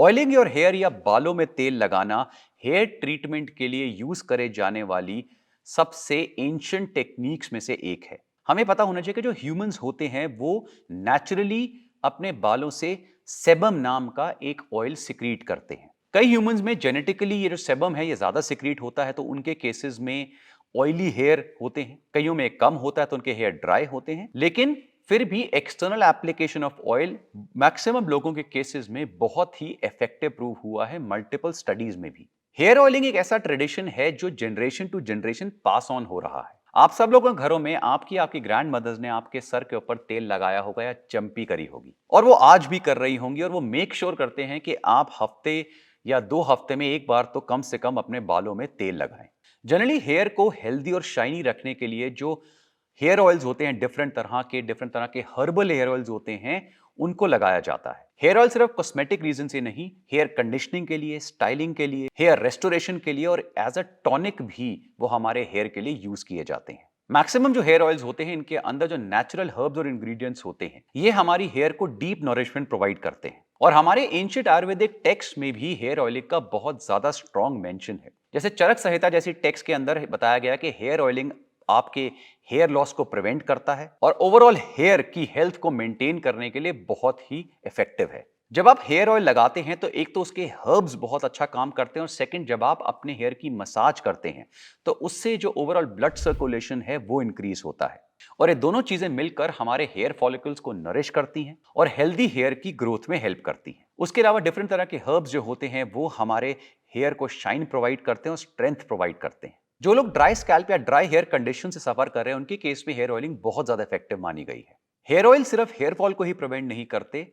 Oiling your hair या बालों में तेल लगाना हेयर ट्रीटमेंट के लिए यूज करे जाने वाली सबसे एंशिएंट टेक्निक्स में से एक है। हमें पता होना चाहिए कि जो ह्यूमंस होते हैं वो नेचुरली अपने बालों से सेबम नाम का एक ऑयल सिक्रीट करते हैं। कई ह्यूमंस में जेनेटिकली ये जो सेबम है ये ज्यादा सिक्रीट होता है, तो उनके केसेस में ऑयली हेयर होते हैं। कईयों में कम होता है तो उनके हेयर ड्राई होते हैं। लेकिन फिर भी external application of oil maximum लोगों के केसेस में बहुत ही इफेक्टिव प्रूव हुआ है, मल्टीपल स्टडीज में भी। हेयर ऑयलिंग एक ऐसा ट्रेडिशन है जो generation to generation pass on हो रहा है। आप सब लोगों के घरों में आपकी ग्रैंड मदर्स ने आपके सर के ऊपर तेल लगाया होगा या चंपी करी होगी, और वो आज भी कर रही होंगी, और वो मेक श्योर करते हैं कि आप हफ्ते या 2 हफ्ते में एक बार तो कम से कम अपने बालों में तेल लगाएं। जनरली हेयर को हेल्दी और शाइनी रखने के लिए जो हेयर ऑयल्स होते हैं, डिफरेंट तरह के हर्बल हेयर ऑयल्स होते हैं, उनको लगाया जाता है। हेयर ऑयल सिर्फ कॉस्मेटिक रीजन से नहीं, हेयर कंडीशनिंग के लिए, स्टाइलिंग के लिए, हेयर रेस्टोरेशन के लिए और एज अ टॉनिक भी वो हमारे हेयर के लिए यूज किए जाते हैं। मैक्सिमम जो हेयर ऑयल्स होते हैं, इनके अंदर जो नेचुरल हर्ब्स और इंग्रेडिएंट्स होते हैं, ये हमारी हेयर को डीप नरिशमेंट प्रोवाइड करते हैं। और हमारे एंशिएंट आयुर्वेदिक टेक्स्ट में भी हेयर ऑयलिंग का बहुत ज्यादा स्ट्रॉन्ग मेंशन है। जैसे चरक संहिता जैसी टेक्स्ट के अंदर बताया गया कि हेयर ऑयलिंग आपके हेयर लॉस को प्रिवेंट करता है और ओवरऑल हेयर की हेल्थ को मेंटेन करने के लिए बहुत ही इफेक्टिव है। जब आप हेयर ऑयल लगाते हैं तो एक तो उसके हर्ब्स बहुत अच्छा काम करते हैं, और सेकंड जब आप अपने हेयर की मसाज करते हैं तो उससे जो ओवरऑल ब्लड सर्कुलेशन है वो इंक्रीज होता है। और ये दोनों चीजें मिलकर हमारे हेयर फॉलिकल्स को नरिश करती हैं और हेल्दी हेयर की ग्रोथ में हेल्प करती हैं। उसके अलावा डिफरेंट तरह के हर्ब्स जो होते हैं वो हमारे हेयर को शाइन प्रोवाइड करते हैं और स्ट्रेंथ प्रोवाइड करते हैं। जो लोग ड्राई स्कैल्प या ड्राई हेयर कंडीशन से सफर कर रहे हैं, उनके केस में हेयर ऑयलिंग बहुत ज्यादा इफेक्टिव मानी गई है। हेयर ऑयल सिर्फ हेयर फॉल को ही प्रिवेंट नहीं करते,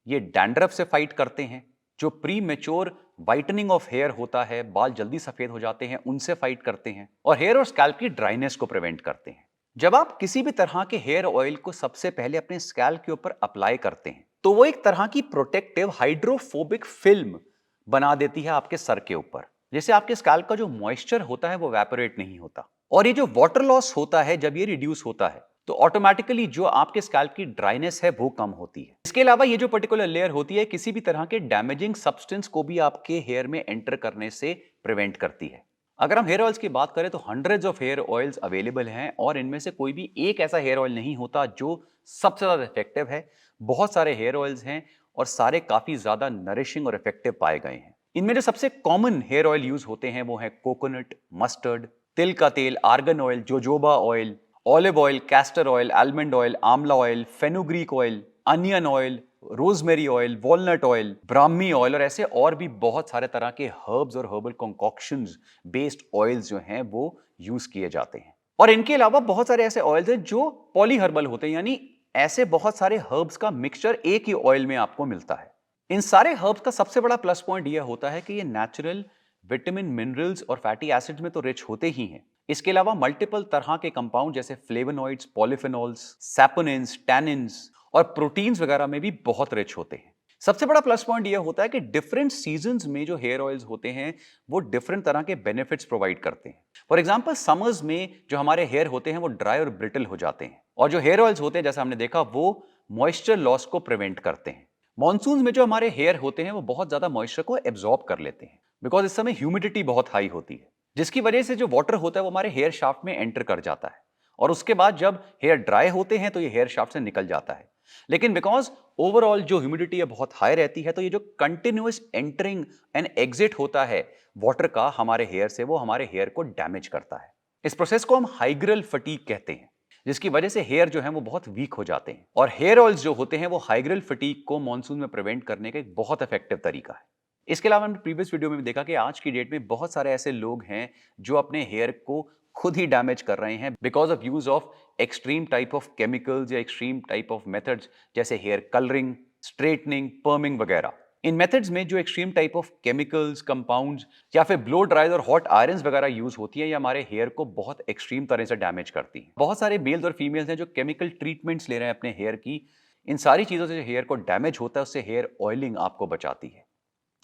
ये डैंड्रफ से फाइट करते हैं। जो premature whitening of hair होता है, बाल जल्दी सफेद हो जाते हैं, उनसे फाइट करते हैं। और हेयर और स्कैल्प की ड्राइनेस को प्रिवेंट करते हैं। जब आप किसी भी तरह के हेयर ऑयल को सबसे पहले अपने स्कैल्प के ऊपर अप्लाई करते हैं तो वो एक तरह की प्रोटेक्टिव हाइड्रोफोबिक फिल्म बना देती है आपके सर के ऊपर, जैसे आपके स्कैल्प का जो मॉइस्चर होता है वो वेपोरेट नहीं होता। और ये जो वाटर लॉस होता है, जब ये रिड्यूस होता है तो ऑटोमेटिकली जो आपके स्कैल्प की ड्राइनेस है वो कम होती है। इसके अलावा ये जो पर्टिकुलर लेयर होती है किसी भी तरह के डैमेजिंग सब्सटेंस को भी आपके हेयर में एंटर करने से प्रिवेंट करती है। अगर हम हेयर ऑयल्स की बात करें तो hundreds of hair oils available हैं, और इनमें से कोई भी एक ऐसा हेयर ऑयल नहीं होता जो सबसे ज्यादा इफेक्टिव है। बहुत सारे हेयर ऑयल्स हैं और सारे काफी ज्यादा नरिशिंग और इफेक्टिव पाए गए हैं। इनमें जो सबसे कॉमन हेयर ऑयल यूज होते हैं वो है कोकोनट, मस्टर्ड, तिल का तेल, argan oil, jojoba oil, olive oil, castor oil, almond oil, amla oil, fenugreek oil, onion oil, rosemary oil, walnut oil, brahmi oil, और ऐसे और भी बहुत सारे तरह के हर्ब्स और हर्बल कॉन्कॉक्शंस बेस्ड ऑयल्स जो हैं वो यूज किए जाते हैं। और इनके अलावा बहुत सारे ऐसे ऑयल्स हैं जो पॉलीहर्बल होते हैं, यानी ऐसे बहुत सारे हर्ब्स का मिक्सचर एक ही ऑयल में आपको मिलता है। इन सारे हर्ब्स का सबसे बड़ा प्लस पॉइंट यह होता है कि ये नेचुरल विटामिन, मिनरल्स और फैटी एसिड्स में तो रिच होते ही हैं। इसके अलावा मल्टीपल तरह के कंपाउंड जैसे फ्लेवोनॉइड्स, पॉलीफेनॉल्स, सैपोनिन्स, टैनिन्स और प्रोटीन्स वगैरह में भी बहुत रिच होते हैं। सबसे बड़ा प्लस पॉइंट यह होता है कि डिफरेंट सीजन्स में जो हेयर ऑयल्स होते हैं वो डिफरेंट तरह के बेनिफिट्स प्रोवाइड करते हैं। फॉर एग्जांपल समर्स में जो हमारे हेयर होते हैं वो ड्राई और ब्रिटल हो जाते हैं, और जो हेयर ऑयल्स होते हैं जैसा हमने देखा वो मॉइस्चर लॉस को प्रिवेंट करते हैं। मॉनसून में जो हमारे हेयर होते हैं वो बहुत ज्यादा मॉइस्चर को एब्जॉर्ब कर लेते हैं, बिकॉज इस समय ह्यूमिडिटी बहुत हाई होती है, जिसकी वजह से जो वाटर होता है वो हमारे हेयर शाफ्ट में एंटर कर जाता है, और उसके बाद जब हेयर ड्राई होते हैं तो ये हेयर शाफ्ट से निकल जाता है। लेकिन बिकॉज ओवरऑल जो ह्यूमिडिटी है बहुत हाई रहती है, तो ये जो कंटिन्यूअस एंटरिंग एंड एग्जिट होता है वाटर का हमारे हेयर से, वो हमारे हेयर को डैमेज करता है। इस प्रोसेस को हम हाइग्रल फटीग कहते हैं, जिसकी वजह से हेयर जो है वो बहुत वीक हो जाते हैं। और हेयर ऑयल्स जो होते हैं वो हाइग्रल फटीग को मॉनसून में प्रिवेंट करने का एक बहुत इफेक्टिव तरीका है। इसके अलावा हमने प्रीवियस वीडियो में भी देखा कि आज की डेट में बहुत सारे ऐसे लोग हैं जो अपने हेयर को खुद ही डैमेज कर रहे हैं because of use of extreme type of chemicals या एक्सट्रीम टाइप ऑफ मेथड्स, जैसे हेयर कलरिंग, स्ट्रेटनिंग, पर्मिंग वगैरह। इन मेथड्स में जो extreme type of chemicals, compounds या फिर ब्लो ड्राइज और हॉट आयरन्स वगैरह यूज होती है, ये हमारे हेयर को बहुत एक्सट्रीम तरह से डैमेज करती है। बहुत सारे मेल्स और फीमेल्स हैं जो केमिकल ट्रीटमेंट्स ले रहे हैं अपने हेयर की। इन सारी चीजों से जो हेयर को डैमेज होता है उससे हेयर ऑयलिंग आपको बचाती है।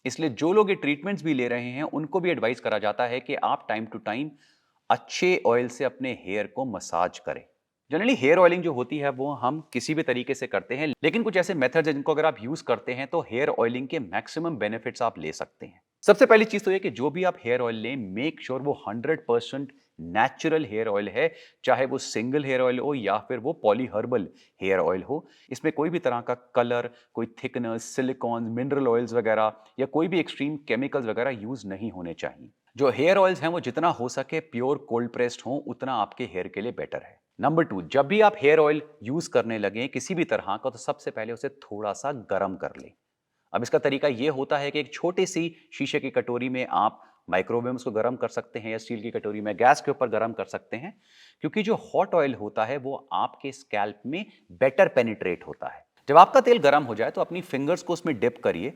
इसलिए जो लोग ये ट्रीटमेंट्स भी ले रहे हैं उनको भी एडवाइस करा जाता है कि आप टाइम टू टाइम अच्छे ऑयल से अपने हेयर को मसाज करें। जनरली हेयर ऑयलिंग जो होती है वो हम किसी भी तरीके से करते हैं, लेकिन कुछ ऐसे मेथड्स हैं जिनको अगर आप यूज करते हैं तो हेयर ऑयलिंग के मैक्सिमम बेनिफिट्स आप ले सकते हैं। सबसे पहली चीज तो ये कि जो भी आप हेयर ऑयल लें, मेक श्योर वो 100% नेचुरल हेयर ऑयल है, चाहे वो सिंगल हेयर ऑयल हो या फिर वो पॉली हर्बल हेयर ऑयल हो। इसमें कोई भी तरह का कलर, कोई थिकनेस, सिलिकॉन, मिनरल ऑयल्स वगैरह या कोई भी एक्सट्रीम केमिकल्स वगैरह यूज नहीं होने चाहिए। जो हेयर ऑयल्स हैं वो जितना हो सके प्योर कोल्ड प्रेस्ड हो, उतना आपके हेयर के लिए बेटर है। नंबर 2, जब भी आप हेयर ऑयल यूज करने लगे किसी भी तरह का, तो सबसे पहले उसे थोड़ा सा गर्म कर लें। अब इसका तरीका ये होता है कि एक छोटी सी शीशे की कटोरी में आप माइक्रोवेव में उसको गर्म कर सकते हैं या स्टील की कटोरी में गैस के ऊपर गर्म कर सकते हैं, क्योंकि जो हॉट ऑयल होता है वो आपके स्कैल्प में बेटर पेनिट्रेट होता है। जब आपका तेल गर्म हो जाए तो अपनी फिंगर्स को उसमें डिप करिए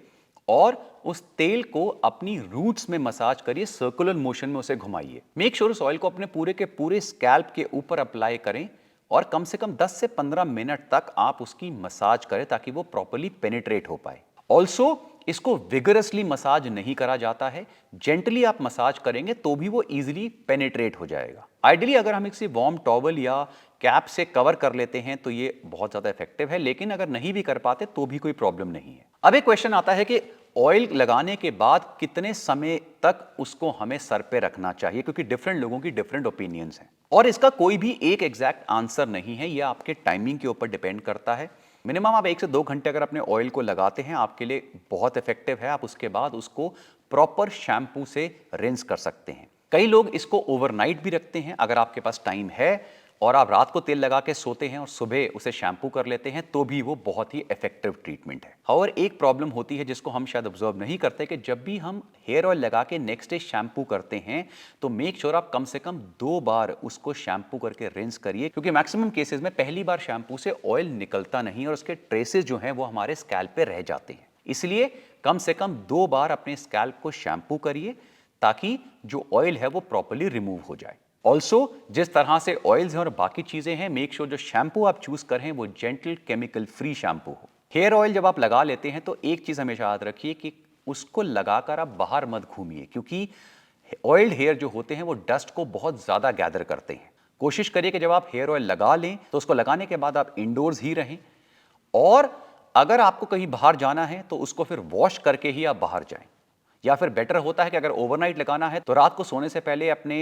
और उस तेल को अपनी रूट्स में मसाज करिए, सर्कुलर मोशन में उसे घुमाइए। मेक श्योर उस ऑयल को अपने पूरे के पूरे स्कैल्प के ऊपर अप्लाई करें और कम से कम 10 से 15 मिनट तक आप उसकी मसाज करें ताकि वो प्रॉपर्ली पेनिट्रेट हो पाए। ऑल्सो इसको विगरसली मसाज नहीं करा जाता है, जेंटली आप मसाज करेंगे तो भी वो इजीली पेनिट्रेट हो जाएगा। आइडियली अगर हम इसे वार्म टॉवल या कैप से कवर कर लेते हैं तो ये बहुत ज्यादा इफेक्टिव है, लेकिन अगर नहीं भी कर पाते तो भी कोई प्रॉब्लम नहीं है। अब एक क्वेश्चन आता है कि ऑयल लगाने के बाद कितने समय तक उसको हमें सर पे रखना चाहिए, क्योंकि डिफरेंट लोगों की डिफरेंट ओपिनियंस हैं और इसका कोई भी एक एग्जैक्ट आंसर नहीं है, यह आपके टाइमिंग के ऊपर डिपेंड करता है। मिनिमम आप 1 से 2 घंटे अगर अपने ऑयल को लगाते हैं आपके लिए बहुत इफेक्टिव है। आप उसके बाद उसको प्रॉपर शैम्पू से रिंस कर सकते हैं। कई लोग इसको ओवरनाइट भी रखते हैं। अगर आपके पास टाइम है और आप रात को तेल लगा के सोते हैं और सुबह उसे शैम्पू कर लेते हैं तो भी वो बहुत ही इफेक्टिव ट्रीटमेंट है। और एक प्रॉब्लम होती है जिसको हम शायद ऑब्जर्व नहीं करते कि जब भी हम हेयर ऑयल लगा के नेक्स्ट डे शैम्पू करते हैं तो मेक श्योर आप कम से कम 2 बार उसको शैम्पू करके रिंस करिए, क्योंकि मैक्सिमम केसेस में पहली बार शैम्पू से ऑयल निकलता नहीं और उसके ट्रेसेस जो हैं वो हमारे स्कैल्प पे रह जाते हैं। इसलिए कम से कम 2 बार अपने स्कैल्प को शैम्पू करिए ताकि जो ऑयल है वो प्रॉपर्ली रिमूव हो जाए। ऑल्सो जिस तरह से ऑयल्स हैं और बाकी चीजें हैं, मेक श्योर जो शैम्पू आप चूज करें वो जेंटल केमिकल फ्री शैम्पू हो। हेयर ऑयल जब आप लगा लेते हैं तो एक चीज हमेशा याद रखिए कि उसको लगाकर आप बाहर मत घूमिए, क्योंकि ऑयल्ड हेयर जो होते हैं वो डस्ट को बहुत ज्यादा गैदर करते हैं। कोशिश करिए कि जब आप हेयर ऑयल लगा लें तो उसको लगाने के बाद आप इंडोर्स ही रहें, और अगर आपको कहीं बाहर जाना है तो उसको फिर वॉश करके ही आप बाहर जाएं। या फिर बेटर होता है कि अगर ओवरनाइट लगाना है तो रात को सोने से पहले अपने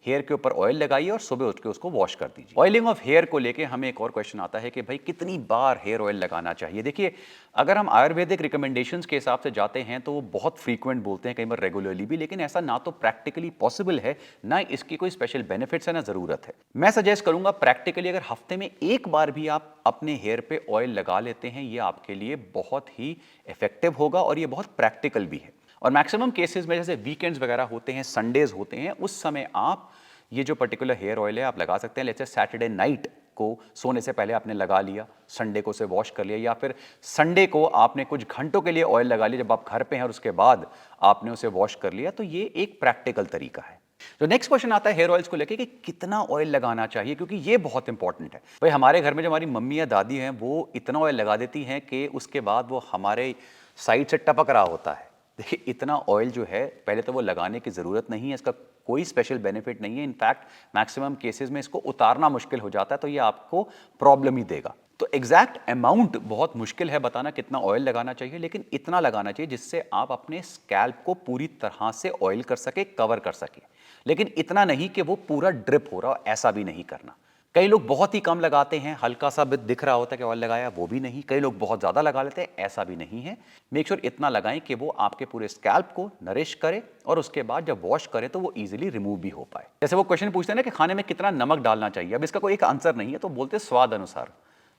हेयर के ऊपर ऑयल लगाइए और सुबह उठ के उसको वॉश कर दीजिए। ऑयलिंग ऑफ हेयर को लेके हमें एक और क्वेश्चन आता है कि भाई कितनी बार हेयर ऑयल लगाना चाहिए। देखिए, अगर हम आयुर्वेदिक रिकमेंडेशंस के हिसाब से जाते हैं तो वो बहुत फ्रीक्वेंट बोलते हैं, कई बार रेगुलरली भी, लेकिन ऐसा ना तो प्रैक्टिकली पॉसिबल है, ना इसकी कोई स्पेशल बेनिफिट्स है, ना जरूरत है। मैं सजेस्ट करूंगा प्रैक्टिकली अगर हफ्ते में एक बार भी आप अपने हेयर पे ऑयल लगा लेते हैं, ये आपके लिए बहुत ही इफेक्टिव होगा और ये बहुत प्रैक्टिकल भी है। और मैक्सिमम केसेस में जैसे वीकेंड्स वगैरह होते हैं, संडेज होते हैं, उस समय आप ये जो पर्टिकुलर हेयर ऑयल है आप लगा सकते हैं। जैसे सैटरडे नाइट को सोने से पहले आपने लगा लिया, संडे को उसे वॉश कर लिया, या फिर संडे को आपने कुछ घंटों के लिए ऑयल लगा लिया जब आप घर पे हैं और उसके बाद आपने उसे वॉश कर लिया, तो ये एक प्रैक्टिकल तरीका है। तो नेक्स्ट क्वेश्चन आता है हेयर ऑयल्स को लेके कि कितना ऑयल लगाना चाहिए, क्योंकि ये बहुत इंपॉर्टेंट है। भाई हमारे घर में जो हमारी मम्मी या दादी हैं वो इतना ऑयल लगा देती हैं कि उसके बाद वो हमारे साइड से टपक रहा होता है। देखिए, इतना ऑयल जो है पहले तो वो लगाने की ज़रूरत नहीं है, इसका कोई स्पेशल बेनिफिट नहीं है। इनफैक्ट मैक्सिमम केसेस में इसको उतारना मुश्किल हो जाता है, तो ये आपको प्रॉब्लम ही देगा। तो एग्जैक्ट अमाउंट बहुत मुश्किल है बताना कितना ऑयल लगाना चाहिए, लेकिन इतना लगाना चाहिए जिससे आप अपने स्कैल्प को पूरी तरह से ऑयल कर सके, कवर कर सके। लेकिन इतना नहीं कि वो पूरा ड्रिप हो रहा, ऐसा भी नहीं करना। कई लोग बहुत ही कम लगाते हैं, हल्का सा भी दिख रहा होता है कि ऑयल लगाया, वो भी नहीं। कई लोग बहुत ज्यादा लगा लेते हैं, ऐसा भी नहीं है। मेक श्योर इतना लगाएं कि वो आपके पूरे स्कैल्प को नरिश करे और उसके बाद जब वॉश करें तो वो इजीली रिमूव भी हो पाए। जैसे वो क्वेश्चन पूछते हैं ना कि खाने में कितना नमक डालना चाहिए, अब इसका कोई एक आंसर नहीं है, तो बोलते स्वाद अनुसार।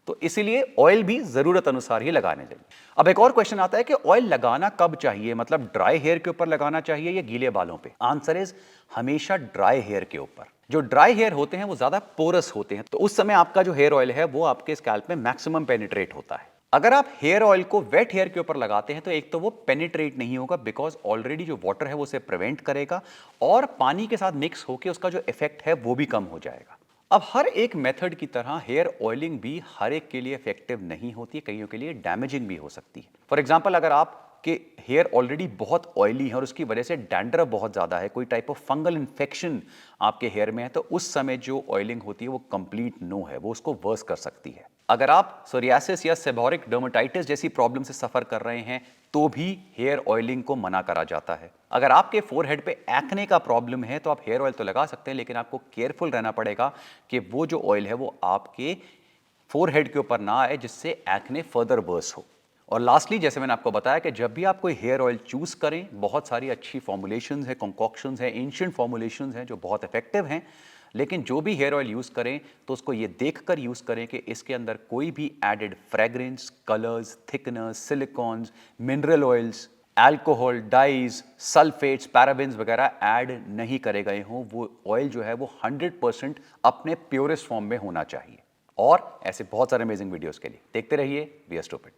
तो इसीलिए ऑयल भी जरूरत अनुसार ही लगाने चाहिए। अब एक और क्वेश्चन आता है कि ऑयल लगाना कब चाहिए, मतलब ड्राई हेयर के ऊपर लगाना चाहिए या गीले बालों पे। आंसर इज हमेशा ड्राई हेयर के ऊपर। जो ड्राई हेयर होते हैं वो ज्यादा पोरस होते हैं, तो उस समय आपका जो हेयर ऑयल है वो आपके स्कैल्प में मैक्सिमम पेनिट्रेट होता है। अगर आप हेयर ऑयल को वेट हेयर के ऊपर लगाते हैं तो एक तो वो पेनिट्रेट नहीं होगा, बिकॉज ऑलरेडी जो वाटर है वो उसे प्रिवेंट करेगा और पानी के साथ मिक्स होकर उसका जो इफेक्ट है वो भी कम हो जाएगा। अब हर एक मेथड की तरह हेयर ऑयलिंग भी हर एक के लिए इफेक्टिव नहीं होती है, कईयों के लिए डैमेजिंग भी हो सकती है। फॉर एग्जाम्पल, अगर आप आपके हेयर ऑलरेडी बहुत ऑयली है और उसकी वजह से डैंड्रफ बहुत ज़्यादा है, कोई टाइप ऑफ फंगल इन्फेक्शन आपके हेयर में है, तो उस समय जो ऑयलिंग होती है वो कंप्लीट नो है, वो उसको वर्स कर सकती है। अगर आप सोरियासिस या सेबोरिक डर्मेटाइटिस जैसी प्रॉब्लम से सफ़र कर रहे हैं तो भी हेयर ऑयलिंग को मना करा जाता है। अगर आपके फोरहेड पे एक्ने का प्रॉब्लम है तो आप हेयर ऑयल तो लगा सकते हैं, लेकिन आपको केयरफुल रहना पड़ेगा कि वो जो ऑयल है वो आपके फोरहेड के ऊपर ना आए, जिससे एक्ने फर्दर वर्स हो। और लास्टली, जैसे मैंने आपको बताया कि जब भी आप कोई हेयर ऑयल चूज करें, बहुत सारी अच्छी फॉर्मुलेशंस हैं, कंकॉक्शंस हैं, एंशिएंट फॉर्मुलेशंस हैं जो बहुत इफेक्टिव हैं, लेकिन जो भी हेयर ऑयल यूज करें तो उसको ये देखकर यूज करें कि इसके अंदर कोई भी added fragrance, colours, thickeners, silicones, mineral oils, alcohol, dyes, sulphates, parabens वगैरह ऐड नहीं करे गए हों। वो ऑयल जो है वो 100% अपने प्योरेस्ट फॉर्म में होना चाहिए। और ऐसे बहुत सारे अमेजिंग वीडियोस के लिए देखते रहिए वी आर स्टूपिड।